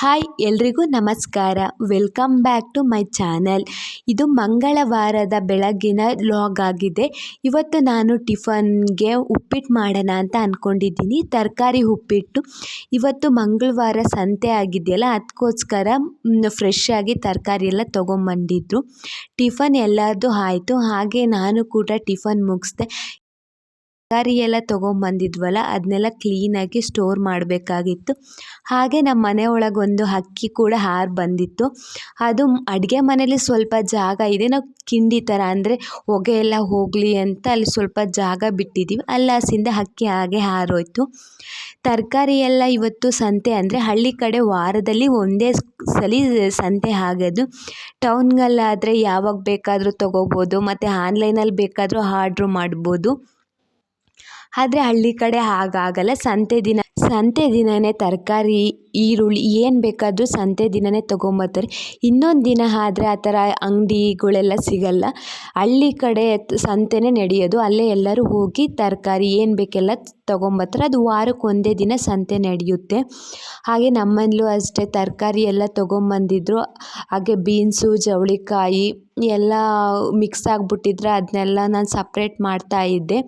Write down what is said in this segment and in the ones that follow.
Hi ಎಲ್ರಿಗೂ ನಮಸ್ಕಾರ. Welcome back to my channel. ಇದು ಮಂಗಳವಾರದ ಬೆಳಗ್ಗಿನ ವ್ಲಾಗ್ ಆಗಿದೆ. ಇವತ್ತು ನಾನು ಟಿಫನ್ಗೆ ಉಪ್ಪಿಟ್ಟು ಮಾಡೋಣ ಅಂತ ಅಂದ್ಕೊಂಡಿದ್ದೀನಿ. ತರಕಾರಿ ಉಪ್ಪಿಟ್ಟು. ಇವತ್ತು ಮಂಗಳವಾರ ಸಂತೆ ಆಗಿದೆಯಲ್ಲ, ಅದಕ್ಕೋಸ್ಕರ ಫ್ರೆಶ್ ಆಗಿ ತರಕಾರಿ ಎಲ್ಲ ತೊಗೊಂಬಂದಿದ್ರು. ಟಿಫನ್ ಎಲ್ಲರದು ಆಯಿತು. ಹಾಗೆ ನಾನು ಕೂಡ ಟಿಫನ್ ಮುಗಿಸ್ದೆ. ತರಕಾರಿ ಎಲ್ಲ ತೊಗೊಂಬಂದಿದ್ವಲ್ಲ, ಅದನ್ನೆಲ್ಲ ಕ್ಲೀನಾಗಿ ಸ್ಟೋರ್ ಮಾಡಬೇಕಾಗಿತ್ತು. ಹಾಗೆ ನಮ್ಮ ಮನೆ ಒಳಗೊಂದು ಹಕ್ಕಿ ಕೂಡ ಹಾರಿ ಬಂದಿತ್ತು. ಅದು ಅಡುಗೆ ಮನೇಲಿ ಸ್ವಲ್ಪ ಜಾಗ ಇದೆ, ನಾವು ಕಿಂಡಿ ಥರ ಅಂದರೆ ಹೊಗೆ ಎಲ್ಲ ಹೋಗಲಿ ಅಂತ ಅಲ್ಲಿ ಸ್ವಲ್ಪ ಜಾಗ ಬಿಟ್ಟಿದ್ದೀವಿ. ಅಲ್ಲಾಸಿಂದ ಹಕ್ಕಿ ಹಾಗೆ ಹಾರೋಯ್ತು. ತರಕಾರಿ ಎಲ್ಲ ಇವತ್ತು ಸಂತೆ ಅಂದರೆ ಹಳ್ಳಿ ಕಡೆ ವಾರದಲ್ಲಿ ಒಂದೇ ಸಲ ಸಂತೆ ಆಗೋದು. ಟೌನ್ಗಲ್ಲಾದರೆ ಯಾವಾಗ ಬೇಕಾದರೂ ತೊಗೋಬೋದು, ಮತ್ತು ಆನ್ಲೈನಲ್ಲಿ ಬೇಕಾದರೂ ಆರ್ಡ್ರು ಮಾಡ್ಬೋದು. ಆದರೆ ಹಳ್ಳಿ ಕಡೆ ಹಾಗಾಗಲ್ಲ. ಸಂತೆ ದಿನವೇ ತರಕಾರಿ, ಈರುಳ್ಳಿ ಏನು ಬೇಕಾದರೂ ಸಂತೆ ದಿನವೇ ತೊಗೊಂಬರ್ತಾರೆ. ಇನ್ನೊಂದು ದಿನ ಆದರೆ ಆ ಥರ ಅಂಗಡಿಗಳೆಲ್ಲ ಸಿಗಲ್ಲ. ಹಳ್ಳಿ ಕಡೆ ಸಂತೆನೇ ನಡೆಯೋದು. ಅಲ್ಲೇ ಎಲ್ಲರೂ ಹೋಗಿ ತರಕಾರಿ ಏನು ಬೇಕೆಲ್ಲ ತೊಗೊಂಬರ್ತಾರೆ. ಅದು ವಾರಕ್ಕೆ ಒಂದೇ ದಿನ ಸಂತೆ ನಡೆಯುತ್ತೆ. ಹಾಗೆ ನಮ್ಮಲ್ಲೂ ಅಷ್ಟೇ ತರಕಾರಿ ಎಲ್ಲ ತೊಗೊಂಬಂದಿದ್ರು. ಹಾಗೆ ಬೀನ್ಸು, ಜವಳಿಕಾಯಿ ಎಲ್ಲ ಮಿಕ್ಸ್ ಆಗಿಬಿಟ್ಟಿದ್ರೆ ಅದನ್ನೆಲ್ಲ ನಾನು ಸಪ್ರೇಟ್ ಮಾಡ್ತಾಯಿದ್ದೆ.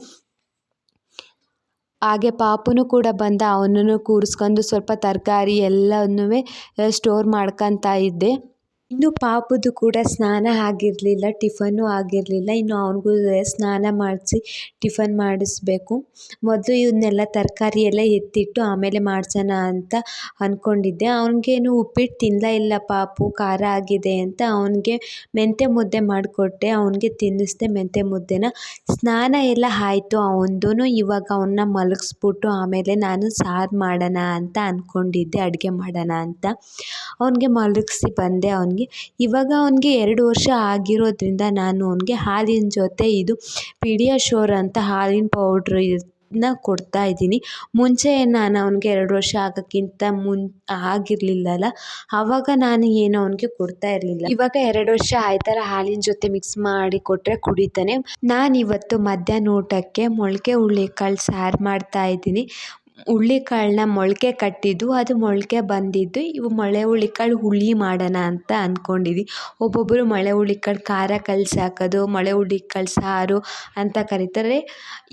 ಹಾಗೆ ಪಾಪುನು ಕೂಡ ಬಂದ, ಅವನನ್ನು ಕೂರಿಸ್ಕೊಂಡು ಸ್ವಲ್ಪ ತರಕಾರಿ ಎಲ್ಲನೂ ಸ್ಟೋರ್ ಮಾಡ್ಕೊತಾ ಇದ್ದೆ. ಇನ್ನು ಪಾಪುದು ಕೂಡ ಸ್ನಾನ ಆಗಿರಲಿಲ್ಲ, ಟಿಫನ್ನು ಆಗಿರಲಿಲ್ಲ. ಇನ್ನು ಅವನಿಗೂ ಸ್ನಾನ ಮಾಡಿಸಿ ಟಿಫನ್ ಮಾಡಿಸ್ಬೇಕು. ಮೊದಲು ಇವನ್ನೆಲ್ಲ ತರಕಾರಿ ಎಲ್ಲ ಎತ್ತಿಟ್ಟು ಆಮೇಲೆ ಮಾಡಿಸೋಣ ಅಂತ ಅಂದ್ಕೊಂಡಿದ್ದೆ. ಅವನಿಗೇನು ಉಪ್ಪಿಟ್ಟು ತಿನ್ನಲೇ ಇಲ್ಲ ಪಾಪು, ಖಾರ ಆಗಿದೆ ಅಂತ. ಅವನಿಗೆ ಮೆಂತ್ಯ ಮುದ್ದೆ ಮಾಡಿಕೊಟ್ಟೆ, ಅವನಿಗೆ ತಿನ್ನಿಸ್ದೆ ಮೆಂತ್ಯ ಮುದ್ದೆನ. ಸ್ನಾನ ಎಲ್ಲ ಆಯಿತು ಅವನದು. ಇವಾಗ ಅವನ್ನ ಮಲಗಿಸ್ಬಿಟ್ಟು ಆಮೇಲೆ ನಾನು ಸಾರು ಮಾಡೋಣ ಅಂತ ಅಂದ್ಕೊಂಡಿದ್ದೆ, ಅಡುಗೆ ಮಾಡೋಣ ಅಂತ. ಅವನಿಗೆ ಮಲಗಿಸಿ ಬಂದೆ. ಇವಾಗ ಅವನಿಗೆ 2 ವರ್ಷ ಆಗಿರೋದ್ರಿಂದ ನಾನು ಅವನಿಗೆ ಹಾಲಿನ ಜೊತೆ ಇದು ಪೀಡಿಯಾಶೋರ್ ಅಂತ ಹಾಲಿನ ಪೌಡ್ರು ಇದನ್ನ ಕೊಡ್ತಾ ಇದ್ದೀನಿ. ಮುಂಚೆ ನಾನು ಅವನಿಗೆ 2 ವರ್ಷ ಆಗೋಕ್ಕಿಂತ ಆಗಿರಲಿಲ್ಲಲ್ಲ, ಆವಾಗ ನಾನು ಏನು ಅವನಿಗೆ ಕೊಡ್ತಾ ಇರಲಿಲ್ಲ. ಇವಾಗ 2 ವರ್ಷ ಆಯ್ತಲ್ಲ, ಹಾಲಿನ ಜೊತೆ ಮಿಕ್ಸ್ ಮಾಡಿ ಕೊಟ್ಟರೆ ಕುಡಿತಾನೆ. ನಾನಿವತ್ತು ಮಧ್ಯಾಹ್ನ ಊಟಕ್ಕೆ ಮೊಳಕೆ ಹುರುಳಿಕಾಳು ಸಾರು ಮಾಡ್ತಾ ಇದ್ದೀನಿ. ಹುರುಳಿಕಾಳನ್ನ ಮೊಳಕೆ ಕಟ್ಟಿದ್ದು, ಅದು ಮೊಳಕೆ ಬಂದಿದ್ದು. ಇವು ಮೊಳೆ ಹುರುಳಿಕಾಳು ಹುಳಿ ಮಾಡೋಣ ಅಂತ ಅಂದ್ಕೊಂಡಿದ್ವಿ. ಒಬ್ಬೊಬ್ಬರು ಮೊಳೆ ಹುರುಳಿಕಾಳು ಖಾರ ಕಲಸಿ ಹಾಕೋದು, ಮೊಳೆ ಹುರುಳಿಕಾಳು ಸಾರು ಅಂತ ಕರೀತಾರೆ.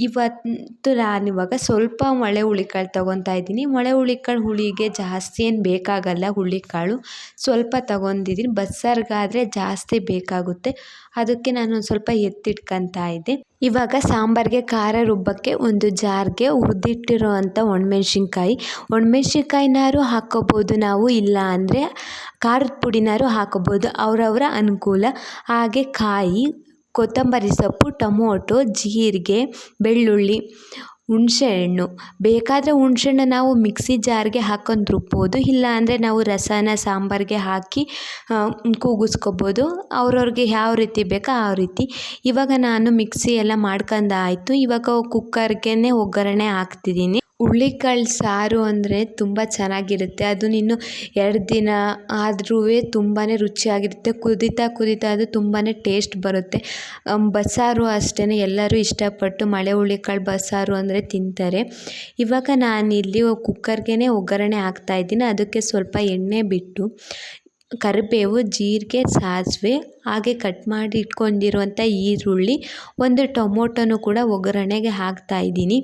ಇವತ್ತು ನಾನಿವಾಗ ಸ್ವಲ್ಪ ಮೊಳೆ ಹುರುಳಿಕಾಳು ತೊಗೊತಾ ಇದ್ದೀನಿ. ಮೊಳೆ ಹುರುಳಿಕಾಳು ಹುಳಿಗೆ ಜಾಸ್ತಿ ಏನು ಬೇಕಾಗಲ್ಲ, ಹುರುಳಿಕಾಳು ಸ್ವಲ್ಪ ತೊಗೊಂಡಿದ್ದೀನಿ. ಬಸ್ಸಾರಿಗಾದರೆ ಜಾಸ್ತಿ ಬೇಕಾಗುತ್ತೆ, ಅದಕ್ಕೆ ನಾನು ಒಂದು ಸ್ವಲ್ಪ ಎತ್ತಿಟ್ಕೊತಾ ಇದ್ದೆ. ಇವಾಗ ಸಾಂಬಾರಿಗೆ ಖಾರ ರುಬ್ಬಕ್ಕೆ ಒಂದು ಜಾರ್ಗೆ ಹುರಿದಿಟ್ಟಿರೋ ಅಂಥ ಒಣಮೆಣ್ಸಿನ್ಕಾಯಿನಾರು ಹಾಕ್ಕೋಬೋದು ನಾವು, ಇಲ್ಲ ಅಂದರೆ ಖಾರದ ಪುಡಿನಾರು ಹಾಕ್ಕೋಬೋದು, ಅವರವರ ಅನುಕೂಲ. ಹಾಗೆ ಕಾಯಿ, ಕೊತ್ತಂಬರಿ ಸೊಪ್ಪು, ಟೊಮೊಟೊ, ಜೀರಿಗೆ, ಬೆಳ್ಳುಳ್ಳಿ, ಹುಣಸೆಹಣ್ಣು. ಬೇಕಾದರೆ ಹುಣಸೆಹಣ್ಣು ನಾವು ಮಿಕ್ಸಿ ಜಾರ್ಗೆ ಹಾಕೊಂಡು ರುಬ್ಬೋದು, ಇಲ್ಲ ಅಂದರೆ ನಾವು ರಸನ ಸಾಂಬಾರಿಗೆ ಹಾಕಿ ಕೂಗಿಸ್ಕೋಬೋದು, ಅವ್ರವ್ರಿಗೆ ಯಾವ ರೀತಿ ಬೇಕೋ ಆ ರೀತಿ. ಇವಾಗ ನಾನು ಮಿಕ್ಸಿ ಎಲ್ಲ ಮಾಡ್ಕೊಂಡಾಯಿತು. ಇವಾಗ ಕುಕ್ಕರ್ಗೆ ಒಗ್ಗರಣೆ ಹಾಕ್ತಿದ್ದೀನಿ. ಹುರುಳಿಕಾಳು ಸಾರು ಅಂದರೆ ತುಂಬ ಚೆನ್ನಾಗಿರುತ್ತೆ. ಅದು ಇನ್ನು 2 ದಿನ ಆದ್ರೂ ತುಂಬಾ ರುಚಿಯಾಗಿರುತ್ತೆ. ಕುದೀತಾ ಅದು ತುಂಬಾ ಟೇಸ್ಟ್ ಬರುತ್ತೆ. ಬಸ್ಸಾರು ಅಷ್ಟೇ, ಎಲ್ಲರೂ ಇಷ್ಟಪಟ್ಟು ಮೊಳೆ ಹುರುಳಿಕಾಳು ಬಸ್ಸಾರು ಅಂದರೆ ತಿಂತಾರೆ. ಇವಾಗ ನಾನಿಲ್ಲಿ ಕುಕ್ಕರ್ಗೆ ಒಗ್ಗರಣೆ ಹಾಕ್ತಾಯಿದ್ದೀನಿ. ಅದಕ್ಕೆ ಸ್ವಲ್ಪ ಎಣ್ಣೆ ಬಿಟ್ಟು ಕರಿಬೇವು, ಜೀರಿಗೆ, ಸಾಸಿವೆ, ಹಾಗೆ ಕಟ್ ಮಾಡಿ ಇಟ್ಕೊಂಡಿರುವಂಥ ಈರುಳ್ಳಿ, ಒಂದು ಟೊಮೊಟೊನೂ ಕೂಡ ಒಗ್ಗರಣೆಗೆ ಹಾಕ್ತಾಯಿದ್ದೀನಿ.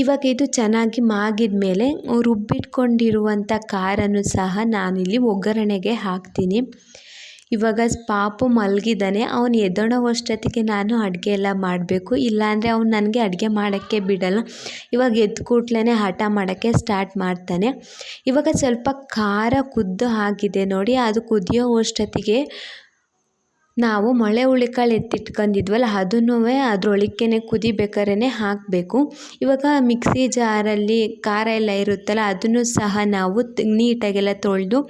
ಇವಾಗ ಇದು ಚೆನ್ನಾಗಿ ಮಾಗಿದ ಮೇಲೆ ರುಬ್ಬಿಟ್ಕೊಂಡಿರುವಂಥ ಖಾರನೂ ಸಹ ನಾನಿಲ್ಲಿ ಒಗ್ಗರಣೆಗೆ ಹಾಕ್ತೀನಿ. ಇವಾಗ ಪಾಪು ಮಲಗಿದ್ದಾನೆ, ಅವನು ಎದ್ದೇಳೋವಷ್ಟೊತ್ತಿಗೆ ನಾನು ಅಡುಗೆ ಎಲ್ಲ ಮಾಡಬೇಕು, ಇಲ್ಲಾಂದರೆ ಅವ್ನು ನನಗೆ ಅಡುಗೆ ಮಾಡೋಕ್ಕೆ ಬಿಡಲ್ಲ. ಇವಾಗ ಎದ್ದ ಕೂಡಲೇ ಹಠ ಮಾಡೋಕ್ಕೆ ಸ್ಟಾರ್ಟ್ ಮಾಡ್ತಾನೆ. ಇವಾಗ ಸ್ವಲ್ಪ ಖಾರ ಕುದ್ದು ಆಗಿದೆ ನೋಡಿ, ಅದು ಕುದಿಯೋವಷ್ಟೊತ್ತಿಗೆ ನಾವು ಮೊಳೆ ಹುರುಳಿಕಾಳು ಎತ್ತಿಟ್ಕೊಂಡಿದ್ವಲ್ಲ, ಅದನ್ನೂ ಅದರೊಳಕ್ಕೇ ಕುದಿಬೇಕಾದ್ರೆ ಹಾಕಬೇಕು. ಇವಾಗ ಮಿಕ್ಸಿ ಜಾರಲ್ಲಿ ಖಾರ ಎಲ್ಲ ಇರುತ್ತಲ್ಲ, ಅದನ್ನು ಸಹ ನಾವು ನೀಟಾಗೆಲ್ಲ ತೊಳೆದು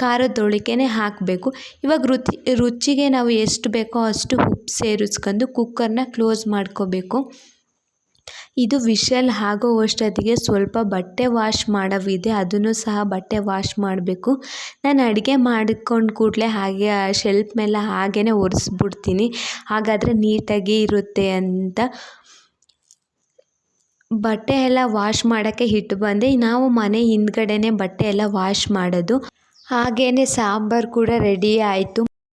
ಖಾರದೊಳಕ್ಕೇ ಹಾಕಬೇಕು. ಇವಾಗ ರುಚಿಗೆ ನಾವು ಎಷ್ಟು ಬೇಕೋ ಅಷ್ಟು ಉಪ್ಪು ಸೇರಿಸ್ಕೊಂಡು ಕುಕ್ಕರ್ನ ಕ್ಲೋಸ್ ಮಾಡ್ಕೋಬೇಕು. ಇದು ವಿಷಲ್ ಆಗೋವಷ್ಟೊತ್ತಿಗೆ ಸ್ವಲ್ಪ ಬಟ್ಟೆ ವಾಶ್ ಮಾಡೋವಿದೆ, ಅದನ್ನು ಸಹ ಬಟ್ಟೆ ವಾಶ್ ಮಾಡಬೇಕು. ನಾನು ಅಡುಗೆ ಮಾಡಿಕೊಂಡು ಕೂಡಲೇ ಹಾಗೆ ಶೆಲ್ಫ್ ಮೇಲೆ ಹಾಗೇ ಒರೆಸ್ಬಿಡ್ತೀನಿ, ಹಾಗಾದರೆ ನೀಟಾಗಿ ಇರುತ್ತೆ ಅಂತ. ಬಟ್ಟೆ ಎಲ್ಲ ವಾಶ್ ಮಾಡೋಕ್ಕೆ ಇಟ್ಟು ಬಂದೆ. ನಾವು ಮನೆ ಹಿಂದ್ಗಡೆನೇ ಬಟ್ಟೆ ಎಲ್ಲ ವಾಶ್ ಮಾಡೋದು. ಹಾಗೆಯೇ ಸಾಂಬಾರು ಕೂಡ ರೆಡಿ ಆಯಿತು.